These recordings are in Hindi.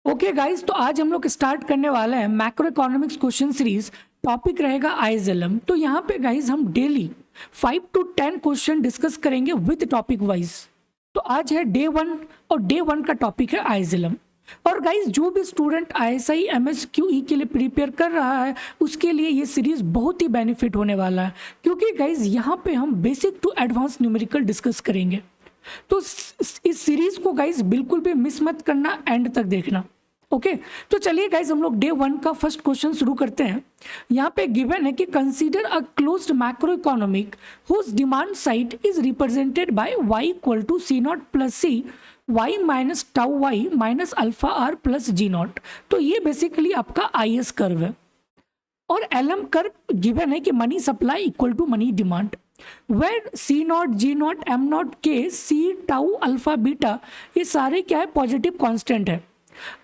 ओके गाइस, तो आज हम लोग स्टार्ट करने वाले हैं macro economics question series. Topic रहेगा आईएसएलएम। तो यहाँ पे गाइस हम डेली 5 to 10 क्वेश्चन डिस्कस करेंगे विद टॉपिक वाइज। तो आज है डे 1 और डे 1 का टॉपिक है आईएसएलएम। और गाइस जो भी स्टूडेंट आईएसआई एमएसक्यूई के लिए प्रिपेयर कर रहा है उसके लिए ये सीरीज बहुत ही बेनिफिट होने वाला है, क्योंकि गाइस यहाँ पे हम basic to advance numerical discuss करेंगे। तो इस सीरीज को गाइस बिल्कुल भी मिस मत करना, एंड तक देखना। ओके तो चलिए गाइज हम लोग डे 1 का फर्स्ट क्वेश्चन शुरू करते हैं। यहाँ पे गिवन है कि consider a closed macro economic whose demand side is represented by y equal to C not plus C y minus tau y minus alpha are plus ji not. तो ये बेसिकली आपका IS कर्व है। और LM कर्व गिवन है कि money supply equal to money demand, where C not G not M not K C tau alpha beta ये सारे क्या है, पॉजिटिव कांस्टेंट है।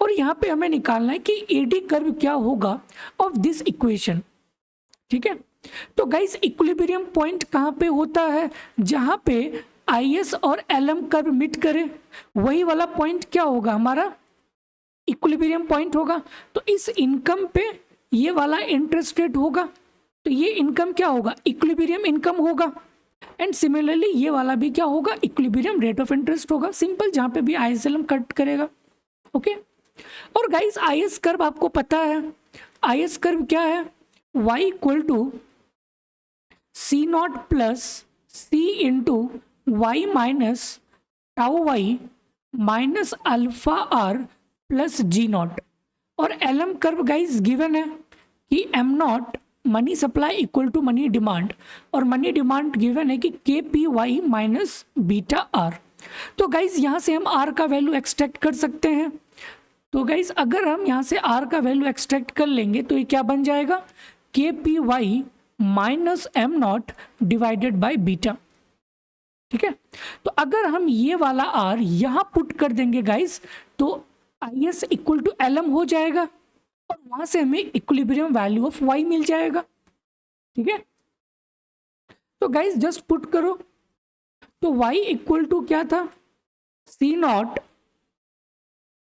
और यहाँ पे हमें निकालना है कि एडी कर्व क्या होगा ऑफ दिस इक्वेशन। ठीक है, तो गाइस इक्विलिब्रियम पॉइंट कहाँ पे होता है, जहाँ पे IS और LM कर्व मीट करे, वही वाला पॉइंट क्या होगा, हमारा इक्विलिब्रियम पॉइंट होगा। तो इस इनकम पे ये वाला इंटरेस्ट रेट होगा, तो ये इनकम क्या होगा, इक्विलिब्रियम इनकम होगा। एंड सिमिलरली ये वाला भी क्या होगा, इक्विलिब्रियम रेट ऑफ इंटरेस्ट होगा। सिंपल, जहाँ पे भी ISLM कट करेगा। ओके और गाइस IS कर्व आपको पता है, IS कर्व क्या है, y equal to C not plus C into Y minus tau Y minus alpha are plus ji not. और LM कर्व गाइस गिवन है कि m not money supply equal to money demand, और मनी डिमांड गिवन है कि KPY माइनस बीटा आर। तो गाइज यहाँ से हम R का वैल्यू एक्सट्रैक्ट कर सकते हैं। तो गाइज अगर हम यहाँ से R का वैल्यू एक्सट्रैक्ट कर लेंगे तो ये क्या बन जाएगा, KPY minus m not divided by beta. ठीक है, तो अगर हम ये वाला R यहाँ पुट कर देंगे गाइज तो IS इक्वल टू LM हो जाएगा, और वहां से हमें इक्विलिब्रियम वैल्यू ऑफ Y मिल जाएगा। ठीक है, तो गाइज जस्ट पुट करो, तो y इक्वल टू क्या था, c not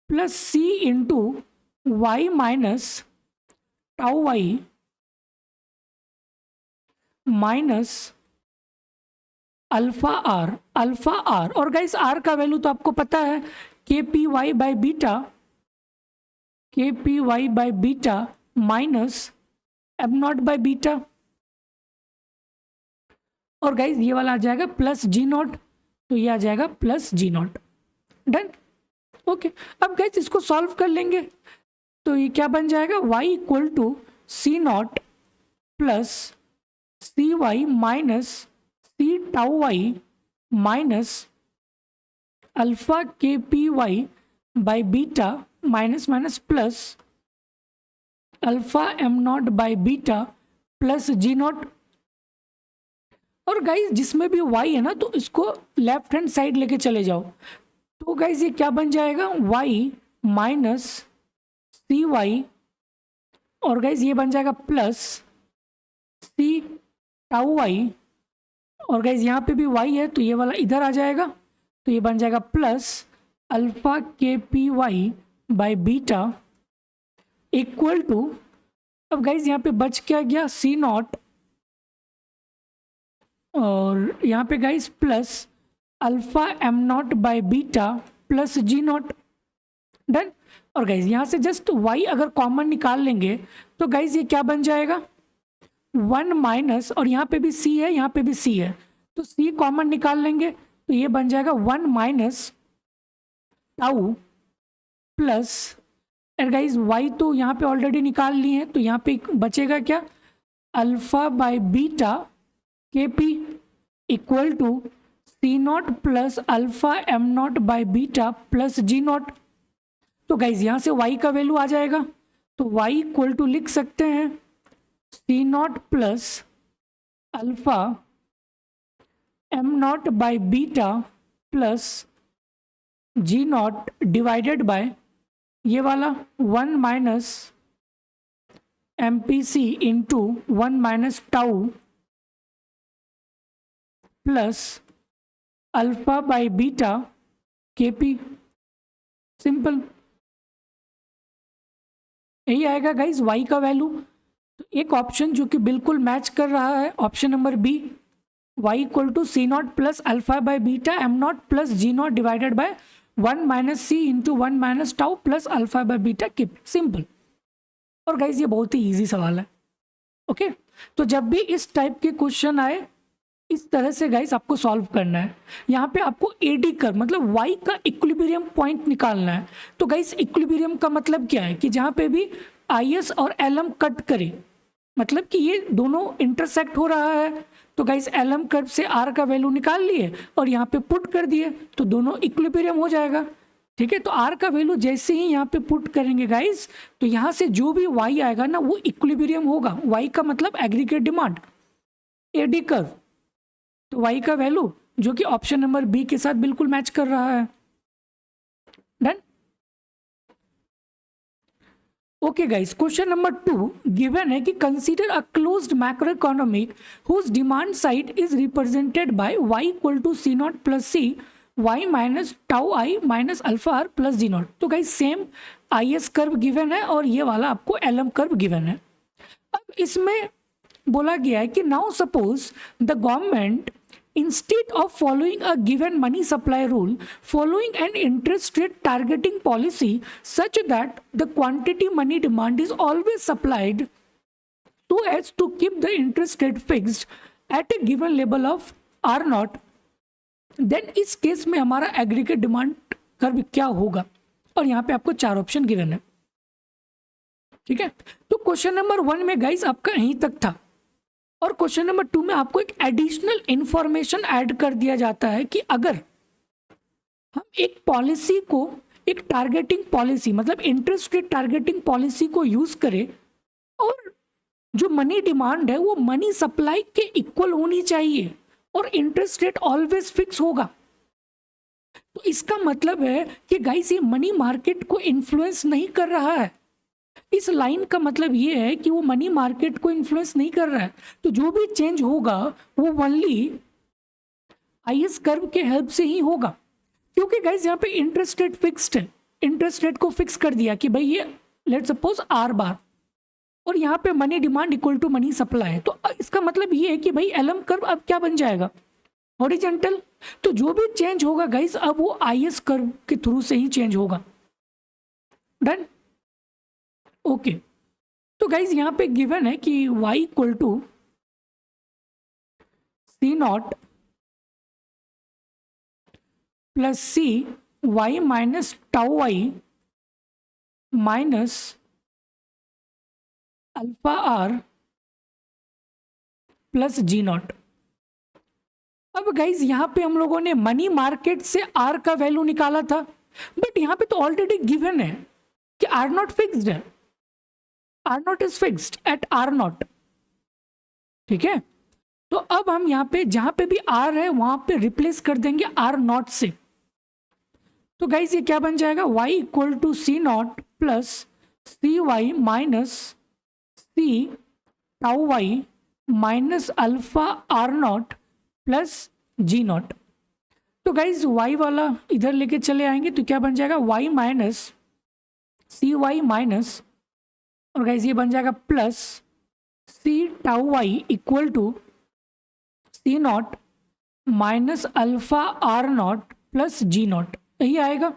plus C into Y minus tau Y minus alpha r. और गाइस आर का वैल्यू तो आपको पता है, KPY by beta minus m not by beta. और गाइज ये वाला आ जाएगा प्लस जी नॉट, तो ये आ जाएगा plus ji not. Done. Okay, अब गाइज इसको सॉल्व कर लेंगे तो ये क्या बन जाएगा, y equal to C not plus C Y minus C tau Y minus alpha KPY by beta minus minus plus alpha am not by beta plus ji not. और गाइज जिसमें भी y है ना तो इसको लेफ्ट हैंड साइड लेके चले जाओ, तो गाइज ये क्या बन जाएगा, y माइनस सी वाई, और गाइज ये बन जाएगा प्लस सी टाउ वाई। और गाइज यहाँ पे भी y है तो ये वाला इधर आ जाएगा, तो ये बन जाएगा plus alpha KPY by beta equal to, अब गाइज यहाँ पे बच क्या गया, सी नॉट, और यहाँ पे guys plus alpha am not by beta plus ji not. Done. और गाइस यहाँ से जस्ट y अगर कॉमन निकाल लेंगे तो गाइस ये क्या बन जाएगा, 1 माइनस, और यहाँ पे भी c है यहाँ पे भी c है, तो c कॉमन निकाल लेंगे तो ये बन जाएगा 1 माइनस टाउ प्लस, और गाइस y तो यहाँ पे ऑलरेडी निकाल लिए हैं तो यहाँ पे बचेगा क्या, alpha by beta KP equal to C not plus alpha am not by beta plus ji not. तो गाइज यहाँ से y का वैल्यू आ जाएगा, तो y इक्वल टू लिख सकते हैं c not plus alpha am not by beta plus ji not divided by ये वाला 1 minus MPC into 1 minus tau plus alpha by beta KP। Simple. यही आएगा गाइज वाई का वैल्यू। तो एक ऑप्शन जो कि बिल्कुल मैच कर रहा है option number B, y equal to C not plus alpha by beta M not plus ji not divided by 1 minus C into 1 minus tau plus alpha by beta KP, simple. और गाइज ये बहुत ही इजी सवाल है। ओके, तो जब भी इस टाइप के क्वेश्चन आए इस तरह से गाइस आपको सॉल्व करना है। यहाँ पे आपको एडी कर मतलब y का इक्विलिब्रियम पॉइंट निकालना है। तो गाइस इक्विलिब्रियम का मतलब क्या है कि जहाँ पे भी IS और LM कट करे, मतलब कि ये दोनों इंटरसेक्ट हो रहा है। तो गाइस LM कर्व से R का वैल्यू निकाल लिए और यहाँ पे पुट कर दिए तो दोनों इक्विलिब्रियम हो जाएगा। ठीक है, तो R का वैल्यू जैसे ही यहाँ पे पुट करेंगे गाइस तो यहाँ से जो भी y आएगा ना वो इक्विलिब्रियम होगा। y का मतलब एग्रीगेट डिमांड, एडी कर्व। तो y का वैल्यू जो कि ऑप्शन नंबर बी के साथ बिल्कुल मैच कर रहा है। Done. Okay guys, question number 2 given है कि consider a closed macro economic whose demand side is represented by y equal to C not plus C y minus tau I minus alpha are plus ji not. तो guys same IS curve given है और ये वाला आपको LM कर्व गिवन है। अब इसमें बोला गया है कि now suppose the government instead of following a given money supply rule, following an interest rate targeting policy such that the quantity money demand is always supplied so as to keep the interest rate fixed at a given level of R naught, then इस केस में हमारा एग्रीगेट डिमांड कर्व क्या होगा। और यहाँ पे आपको 4 ऑप्शन गिवन है। ठीक है, तो क्वेश्चन नंबर 1 में गाइस आपका यहीं तक था और क्वेश्चन नंबर 2 में आपको एक एडिशनल इंफॉर्मेशन ऐड कर दिया जाता है कि अगर हम एक पॉलिसी को, एक टारगेटिंग पॉलिसी मतलब इंटरेस्ट रेट टारगेटिंग पॉलिसी को यूज करें और जो मनी डिमांड है वो मनी सप्लाई के इक्वल होनी चाहिए और इंटरेस्ट रेट ऑलवेज फिक्स होगा। तो इसका मतलब है कि गाइस ये मनी मार्केट को इन्फ्लुएंस नहीं कर रहा है। इस लाइन का मतलब ये है कि वो मनी मार्केट को इन्फ्लुएंस नहीं कर रहा है। तो जो भी चेंज होगा वो ओनली IS कर्व के हेल्प से ही होगा, क्योंकि गाइस यहाँ पे इंटरेस्ट रेट फिक्स्ड है। इंटरेस्ट रेट को फिक्स कर दिया कि भाई ये लेट सपोज R बार और यहाँ पे money demand equal to money supply है। तो इसका मतलब ये है कि भाई LM कर्व अब क्या बन जाएगा, हॉरिजॉन्टल। तो जो भी चेंज होगा गाइस अब वो IS कर्व के थ्रू से ही चेंज होगा। डन। ओके, तो गाइज यहाँ पे गिवन है कि y equal to C not plus C Y minus tau I minus alpha are plus ji not. अब गाइज यहाँ पे हम लोगों ने मनी मार्केट से R का वैल्यू निकाला था, बट यहाँ पे तो ऑलरेडी गिवन है कि R नॉट फिक्स्ड है, R not is fixed at R not. ठीक है, तो अब हम यहाँ पे जहां पे भी R है वहां पे रिप्लेस कर देंगे R नॉट से। तो गाइज ये क्या बन जाएगा, y equal to C not plus C Y minus C tau Y minus alpha R not plus ji not. तो गाइज y वाला इधर लेके चले आएंगे तो क्या बन जाएगा, y minus C Y minus और गाइज ये बन जाएगा plus C tau Y equal to C not minus alpha R not plus ji not, यही आएगा।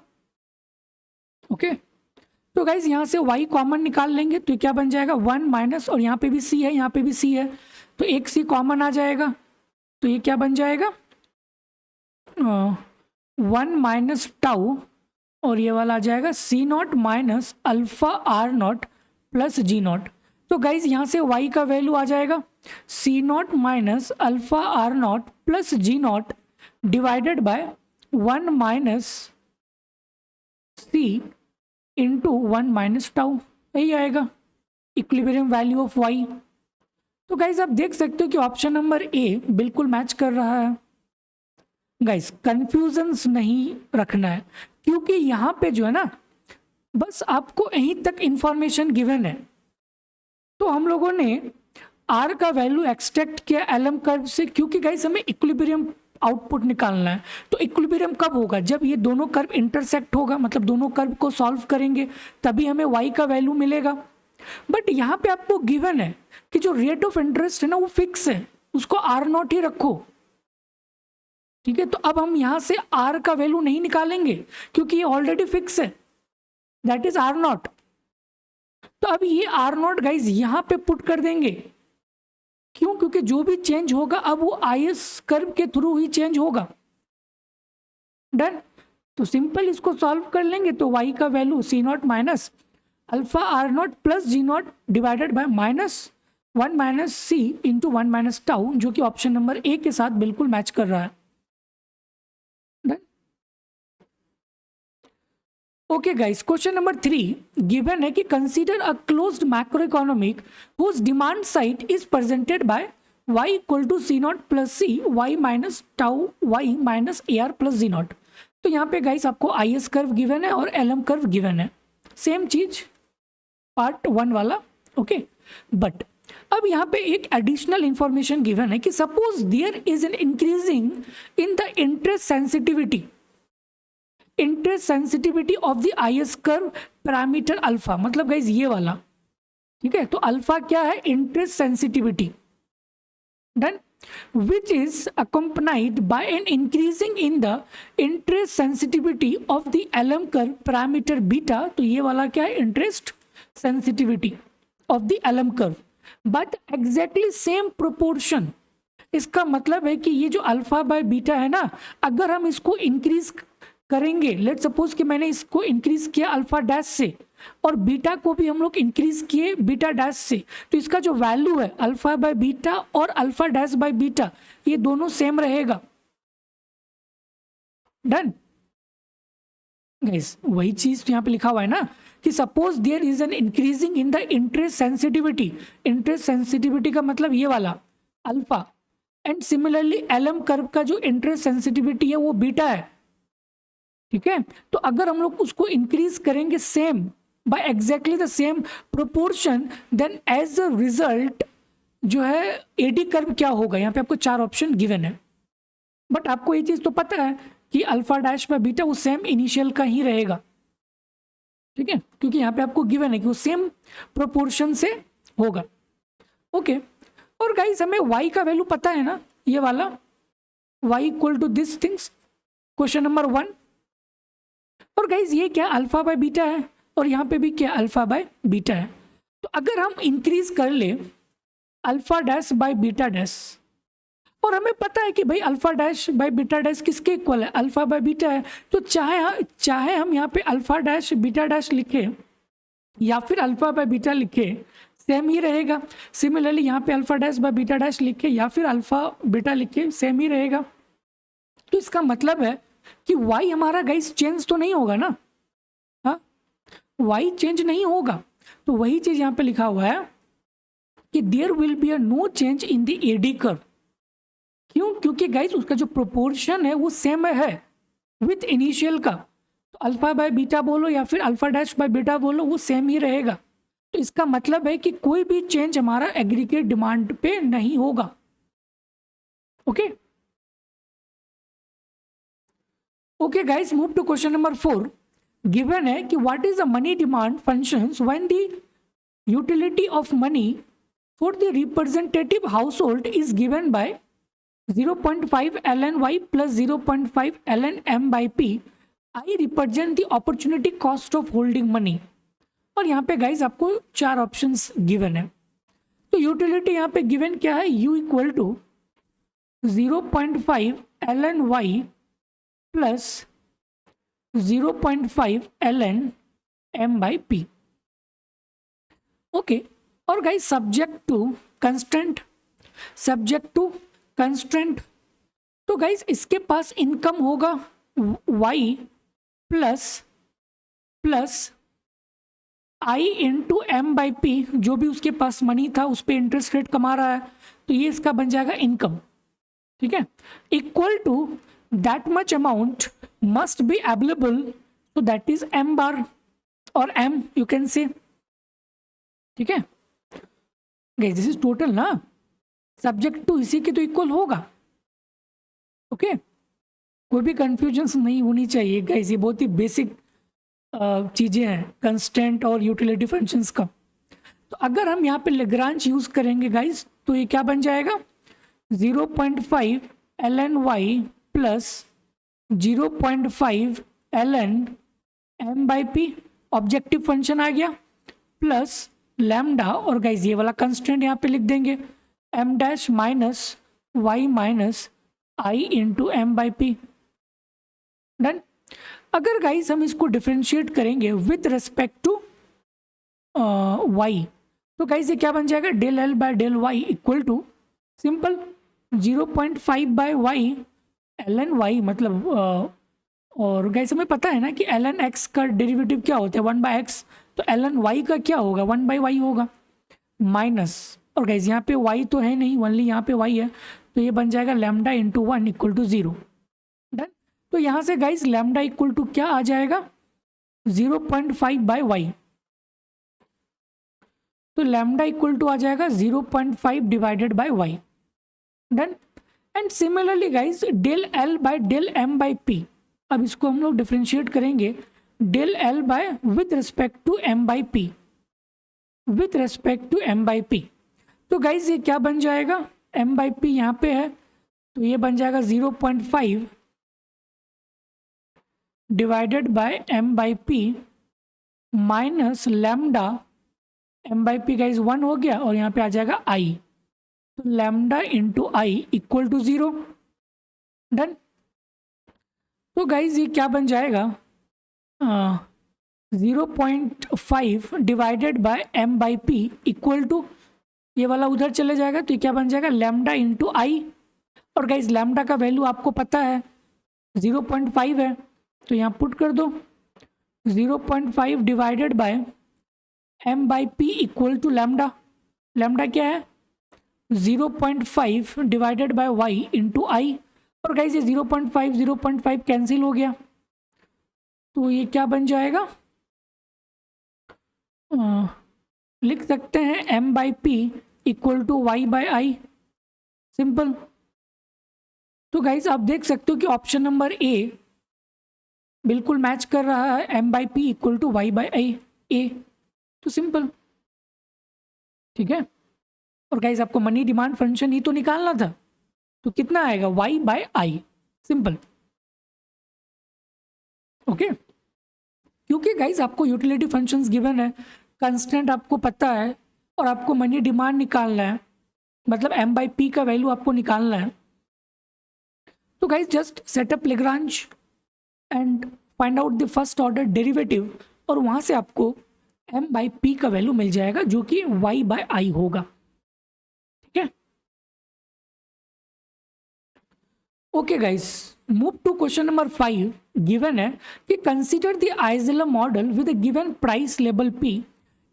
ओके, तो गाइज यहाँ से y कॉमन निकाल लेंगे तो क्या बन जाएगा 1 माइनस, और यहाँ पे भी c है यहाँ पे भी c है तो एक c कॉमन आ जाएगा। तो ये क्या बन जाएगा 1 माइनस टाउ और ये वाला आ जाएगा c not minus alpha R not plus ji not. तो गाइज यहाँ से y का वैल्यू आ जाएगा c not minus alpha R not plus ji not divided by 1 minus C into 1 minus tau, यही आएगा इक्विलिब्रियम वैल्यू ऑफ y। तो गाइज आप देख सकते हो कि ऑप्शन नंबर ए बिल्कुल मैच कर रहा है। गाइज कंफ्यूजन्स नहीं रखना है, क्योंकि यहाँ पे जो है ना बस आपको यहीं तक इंफॉर्मेशन गिवन है। तो हम लोगों ने R का वैल्यू एक्सट्रैक्ट किया LM कर्व से, क्योंकि गाइज हमें इक्विलिब्रियम आउटपुट निकालना है। तो इक्विलिब्रियम कब होगा, जब ये दोनों कर्व इंटरसेक्ट होगा, मतलब दोनों कर्व को सॉल्व करेंगे तभी हमें y का वैल्यू मिलेगा। बट यहाँ पे आपको गिवन है कि जो रेट ऑफ इंटरेस्ट है ना वो फिक्स है, उसको आर नॉट ही रखो। ठीक है, तो अब हम यहाँ से आर का वैल्यू नहीं निकालेंगे क्योंकि ये ऑलरेडी फिक्स है, दैट इज आर नॉट। तो अब ये आर नॉट गाइज यहाँ पे पुट कर देंगे। क्यों? क्योंकि जो भी चेंज होगा अब वो आईएस कर्व के थ्रू ही चेंज होगा। डन। तो सिंपल इसको सॉल्व कर लेंगे तो y का value C not minus alpha R not plus ji not divided by minus 1 minus C into 1 minus tau, जो कि ऑप्शन नंबर ए के साथ बिल्कुल मैच कर रहा है। Okay guys, question number 3 given है कि consider a closed macro economic whose demand side is presented by y equal to C not plus C Y minus tau Y minus A R plus ji not. तो यहाँ पे गाइस आपको आई एस कर्व गिवन है और एल एम कर्व गिवन है, सेम चीज पार्ट 1 वाला। ओके, बट अब यहाँ पे एक एडिशनल इंफॉर्मेशन गिवन है कि suppose there is an increasing in the interest sensitivity of the IS curve parameter alpha, मतलब गाइज ये वाला। ठीक है, तो अल्फा क्या है? Interest sensitivity. Done. which is accompanied by an increasing in the interest sensitivity of the LM curve parameter beta। तो ये वाला क्या है? interest sensitivity of the LM curve, but exactly same proportion। इसका मतलब है कि ये जो अल्फा बाय बीटा है ना, अगर हम इसको इंक्रीज करेंगे, लेट सपोज कि मैंने इसको इंक्रीज किया अल्फा डैश से और बीटा को भी हम लोग इंक्रीज किए बीटा डैश से, तो इसका जो वैल्यू है अल्फा बाय बीटा और अल्फा डैश बाय बीटा ये दोनों सेम रहेगा। डन गाइस, वही चीज यहाँ पे लिखा हुआ है ना कि suppose there is an increasing in the interest sensitivity. Interest sensitivity का मतलब ये वाला alpha, and similarly LM curve का जो इंटरेस्ट सेंसिटिविटी है वो बीटा है। ठीक है, तो अगर हम लोग उसको इंक्रीज करेंगे same by exactly the same proportion, then as a result जो है एडी कर्व क्या होगा। यहाँ पे आपको 4 ऑप्शन गिवन है, बट आपको ये चीज तो पता है कि अल्फा डैश बाय बीटा वो सेम इनिशियल का ही रहेगा। ठीक है, क्योंकि यहाँ पे आपको गिवन है कि वो सेम प्रोपोर्शन से होगा। ओके, और गाइस हमें y का वैल्यू पता है ना, ये वाला y equal to this things, question number 1। और गाइज ये क्या? अल्फा बाय बीटा है, और यहाँ पे भी क्या? अल्फा बाय बीटा है। तो अगर हम इंक्रीज कर ले alpha dash by beta dash, और हमें पता है कि भाई alpha dash by beta dash किसके इक्वल है? अल्फा बाय बीटा है। तो चाहे हम यहाँ पे अल्फा डैश बीटा डैश लिखे या फिर अल्फा बाय बीटा लिखे, सेम ही रहेगा। सिमिलरली यहाँ पे alpha dash by beta dash लिखे या फिर अल्फा बीटा लिखे, सेम ही रहेगा। तो इसका मतलब है कि y हमारा गाइस चेंज तो नहीं होगा ना, हाँ y चेंज नहीं होगा। तो वही चीज यहाँ पे लिखा हुआ है कि there will be a no change in the AD curve. क्यों? क्योंकि गाइस उसका जो प्रोपोर्शन है वो सेम है विथ इनिशियल का। तो अल्फा बाय बीटा बोलो या फिर अल्फा डैश बाय बीटा बोलो, वो सेम ही रहेगा। तो इसका मतलब है कि कोई भी चेंज हमारा एग्रीगेट डिमांड पे नहीं होगा। Okay okay guys, move to question number 4। Given है कि what is the money demand functions when the utility of money for the representative household is given by 0.5 ln y plus 0.5 ln m by p। I represent the opportunity cost of holding money. और यहाँ पे गाइज आपको 4 ऑप्शंस गिवन है। तो यूटिलिटी यहाँ पे गिवन क्या है? u equal to 0.5 ln y plus 0.5 ln m by p। Okay, और गाइज सब्जेक्ट टू कंस्टेंट, तो गाइज इसके पास इनकम होगा y plus i into m by p, जो भी उसके पास मनी था उस पर इंटरेस्ट रेट कमा रहा है, तो ये इसका बन जाएगा इनकम। ठीक है, equal to that much amount must be available, so that is m bar or m you can say। ठीक है गाइस, दिस इज टोटल ना, सब्जेक्ट टू इसी के तो इक्वल होगा। ओके, कोई भी कंफ्यूजन नहीं होनी चाहिए गाइस, ये बहुत ही बेसिक चीजें हैं कंस्टेंट और यूटिलिटी फंक्शंस का। तो अगर हम यहाँ पे लेग्रांज यूज करेंगे गाइस तो ये क्या बन जाएगा 0.5 ln plus 0.5 ln m/p objective function आ गया प्लस लैम्डा, और गाइस ये वाला कंस्टेंट यहाँ पे लिख देंगे m dash minus y minus i into m/p। Done. अगर गाइस हम इसको डिफ्रेंशिएट करेंगे विथ रेस्पेक्ट टू y तो गाइस ये क्या बन जाएगा del l by del y equal to simple 0.5 by y ln y मतलब और गाइस हमें पता है ना कि ln x का डेरिवेटिव क्या होता है 1 बाय एक्स, तो ln y का क्या होगा 1 बाय y होगा माइनस, और गाइस यहाँ पे y तो है नहीं, ओनली यहाँ पे y है, तो ये बन जाएगा lambda into 1 equal to 0। Done. तो यहाँ से गाइस लैम्डा इक्वल टू क्या आ जाएगा 0.5 बाय y, तो लैम्डा इक्वल टू आ जाएगा 0.5 divided by y। Done. And similarly guys del l by del m/p, अब इसको हम लोग डिफ्रेंशिएट करेंगे del l by with respect to m/p, with respect to m/p, तो गाइस ये क्या बन जाएगा m/p यहाँ पे है तो ये बन जाएगा 0.5 divided by m/p minus lambda, m/p guys 1 हो गया और यहाँ पे आ जाएगा i, तो lambda into I equal to 0। Done. तो गाइज ये क्या बन जाएगा 0.5 divided by m/p equal to ये वाला उधर चले जाएगा तो ये क्या बन जाएगा लैम्डा इंटू आई, और गाइज लैम्डा का वैल्यू आपको पता है 0.5 है तो यहाँ पुट कर दो 0.5 divided by m/p equal to lambda, lambda क्या है 0.5 divided by y into I, और गाइस ये 0.5 कैंसिल हो गया तो ये क्या बन जाएगा लिख सकते हैं m/p equal to y by I, simple. तो गाइस आप देख सकते हो कि ऑप्शन नंबर ए बिल्कुल मैच कर रहा है m/p equal to y by i a, तो सिंपल ठीक है। और गाइस आपको मनी डिमांड फंक्शन ही तो निकालना था तो कितना आएगा y by I, simple. Okay, क्योंकि गाइस आपको यूटिलिटी फंक्शंस गिवन है, कंस्टेंट आपको पता है और आपको मनी डिमांड निकालना है, मतलब m/p का वैल्यू आपको निकालना है, तो guys just setup Lagrange and find out the first order derivative और वहां से आपको m/p का वैल्यू मिल जाएगा जो कि y बाय आई होगा। ठीक है, okay guys, move to question number 5। Given है कि consider the ISLM model with a given price level p,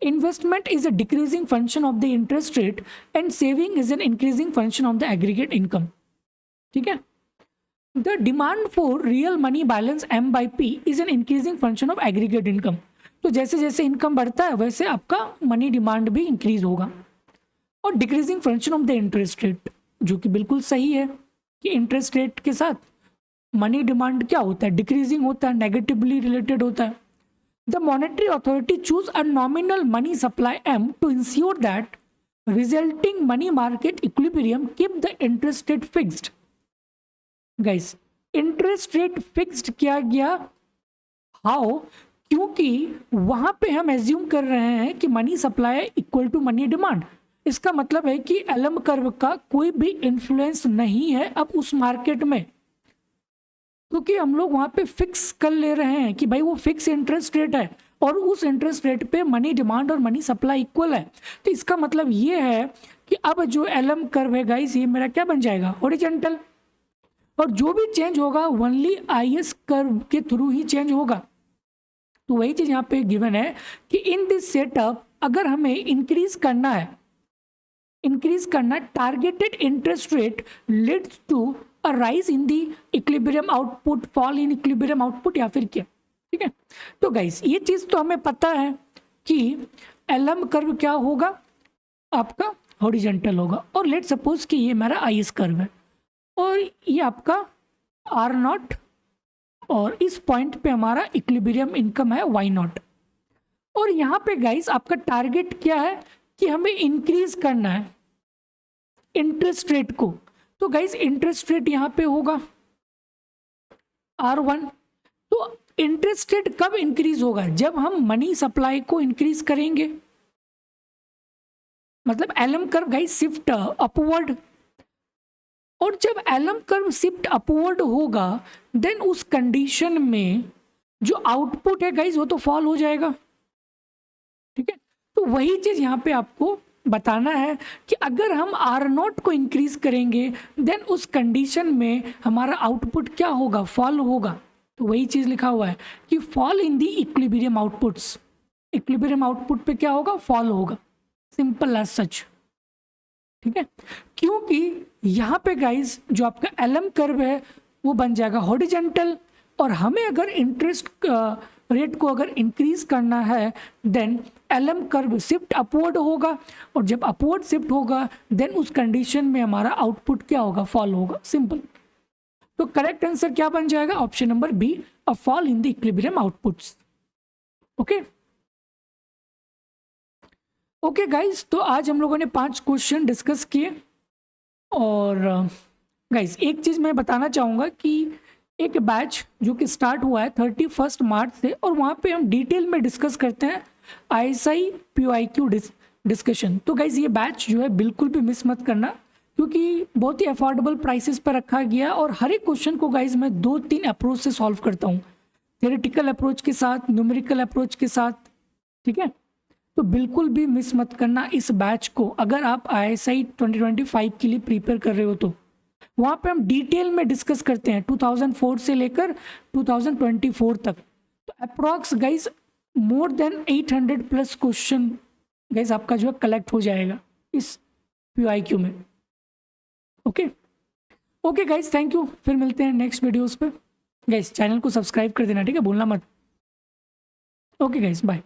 investment is a decreasing function of the interest rate and saving is an increasing function of the aggregate income. ठीक है, the demand for real money balance m/p is an increasing function of aggregate income. तो जैसे जैसे इनकम बढ़ता है वैसे आपका मनी डिमांड भी इंक्रीज होगा, और decreasing function of the interest rate, जो कि बिल्कुल सही है कि इंटरेस्ट रेट के साथ मनी डिमांड क्या होता है, डिक्रीजिंग होता है, नेगेटिवली रिलेटेड होता है। The monetary authority choose a nominal money supply m to ensure that resulting money market equilibrium keep the interest rate fixed. Guys interest rate fixed किया गया, हाउ, क्योंकि वहां पे हम एज्यूम कर रहे हैं कि money supply equal to money demand. इसका मतलब है कि एलम कर्व का कोई भी इन्फ्लुएंस नहीं है अब उस मार्केट में, क्योंकि हम लोग वहां पे फिक्स कर ले रहे हैं कि भाई वो फिक्स इंटरेस्ट रेट है और उस इंटरेस्ट रेट पे मनी डिमांड और मनी सप्लाई इक्वल है। तो इसका मतलब ये है कि अब जो एलम कर्व है गाइस ये मेरा क्या बन जाएगा हॉरिजॉन्टल, और जो भी चेंज होगा ओनली आईएस कर्व के थ्रू ही चेंज होगा। तो वही चीज यहाँ पे गिवन है कि इन दिस सेटअप अगर हमें इंक्रीज करना targeted interest rate leads to a rise in the equilibrium output, fall in equilibrium output, या फिर क्या। ठीक है, तो गाइस ये चीज तो हमें पता है कि एलएम कर्व क्या होगा आपका हॉरिजॉन्टल होगा, और लेट सपोज कि ये मेरा आईएस कर्व है और ये आपका आर नॉट, और इस पॉइंट पे हमारा इक्विलिब्रियम इनकम है वाई नॉट, और यहाँ पे गाइस आपका टारगेट क्या है कि हमें इंक्रीज करना है इंटरेस्ट रेट को, तो गाइज इंटरेस्ट रेट यहाँ पे होगा R1। तो इंटरेस्ट रेट कब इंक्रीज होगा? जब हम मनी सप्लाई को इंक्रीज करेंगे, मतलब LM curve guys shift upward, और जब एलएम कर्व शिफ्ट अपवर्ड होगा देन उस कंडीशन में जो आउटपुट है गाइज वो तो फॉल हो जाएगा। ठीक है, तो वही चीज यहाँ पे आपको बताना है कि अगर हम R0 को इंक्रीज करेंगे देन उस कंडीशन में हमारा आउटपुट क्या होगा? फॉल होगा। तो वही चीज लिखा हुआ है कि fall in the equilibrium outputs, equilibrium output पे क्या होगा? फॉल होगा, सिंपल एज सच। ठीक है, क्योंकि यहाँ पे गाइज जो आपका एलएम कर्व है वो बन जाएगा हॉरिजॉन्टल, और हमें अगर इंटरेस्ट रेट को अगर इंक्रीज करना है then LM curve shift upward होगा, और जब अपवर्ड शिफ्ट होगा देन उस कंडीशन में हमारा आउटपुट क्या होगा? फॉल होगा, सिंपल। तो करेक्ट आंसर क्या बन जाएगा? Option number B, a fall in the equilibrium outputs. Okay okay guys, तो आज हम लोगों ने 5 क्वेश्चन डिस्कस किए। और गाइज एक चीज़ मैं बताना चाहूँगा कि एक बैच जो कि स्टार्ट हुआ है 31 मार्च से, और वहाँ पे हम डिटेल में डिस्कस करते हैं ISI POIQ डिस्कशन। तो गाइज ये बैच जो है बिल्कुल भी मिस मत करना, क्योंकि बहुत ही अफोर्डेबल प्राइसेस पर रखा गया, और हर एक क्वेश्चन को गाइज मैं 2-3 अप्रोच से सॉल्व करता हूँ, थ्योरेटिकल अप्रोच के साथ, न्यूमेरिकल अप्रोच के साथ। ठीक है, तो बिल्कुल भी मिस मत करना इस बैच को अगर आप ISI 2025 के लिए प्रिपेयर कर रहे हो। तो वहाँ पे हम डिटेल में डिस्कस करते हैं 2004 से लेकर 2024 तक। तो approx guys more than 800 plus question guys आपका जो है कलेक्ट हो जाएगा इस POIQ में। Okay okay guys, thank you, फिर मिलते हैं नेक्स्ट वीडियोस पे। गाइज चैनल को सब्सक्राइब कर देना, ठीक है, भूलना मत। Okay guys, bye.